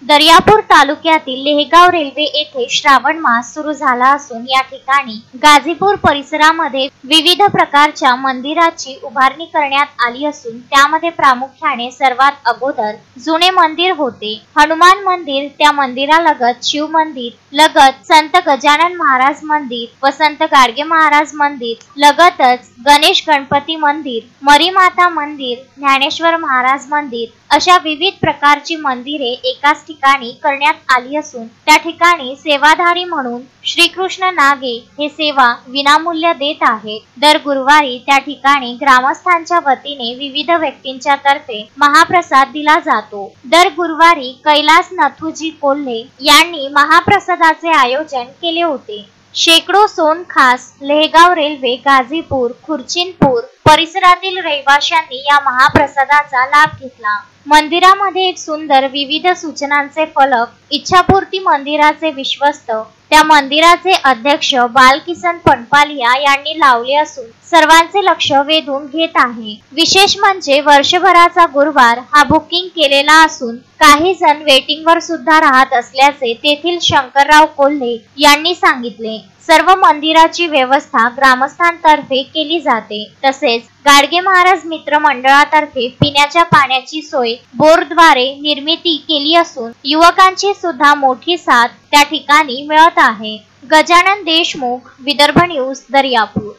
दर्यापूर तालुक्यातील लेहगाव रेल्वे येथे श्रावण मास सुरू झाला असून या ठिकाणी गाझीपूर परिसरामध्ये विविध प्रकारच्या मंदिराची उभारणी करण्यात आली असून त्यामध्ये प्रामुख्याने सर्वात अगोदर जुने मंदिर होते हनुमान मंदिर, त्या मंदिरालगत शिव मंदिर, लगत संत गजानन महाराज मंदिर, वसंत गाडगे महाराज मंदिर, लगतच गणेश गणपती मंदिर, मरीमाता मंदिर, ज्ञानेश्वर महाराज मंदिर अशा विविध प्रकारची मंदिरे एकाच ठिकाणी करण्यात आली असून त्या ठिकाणी सेवाधारी म्हणून श्रीकृष्ण नागे हे सेवा विनामूल्य देत आहेत। दर गुरुवारी त्या ठिकाणी ग्रामस्थांच्या वतीने विविध व्यक्तींच्या तर्फे महाप्रसाद दिला जातो। दर गुरुवारी कैलास नथुजी कोल्हे यांनी महाप्रसादाचे आयोजन केले होते। शेकडो सोन खास लेहगाव रेल्वे, गाझीपूर, खुर्चीनपूर परिसरातील रहिवाशांनी या महाप्रसादाचा लाभ घेतला। मंदिरामध्ये एक सुंदर विविध सूचनांचे फलक इच्छापूर्ती मंदिराचे विश्वस्त त्या मंदिराचे अध्यक्ष बालकिसन पणपालिया यांनी लावले असून सर्वांचे लक्ष वेधून घेत आहे। विशेष म्हणजे वर्षभराचा गुरुवार हा बुकिंग केलेला असून काही जण वेटिंगवर सुद्धा राहत असल्याचे तेथील शंकरराव कोल्हे यांनी सांगितले। सर्व मंदिराची व्यवस्था ग्रामस्थांतर्फे केली जाते। तसेच गाडगे महाराज मित्र मंडळातर्फे पिण्याच्या पाण्याची सोय बोरद्वारे निर्मिती केली असून युवकांची सुद्धा मोठी साथ त्या ठिकाणी मिळत आहे। गजानन देशमुख, विदर्भ न्यूज, दर्यापूर।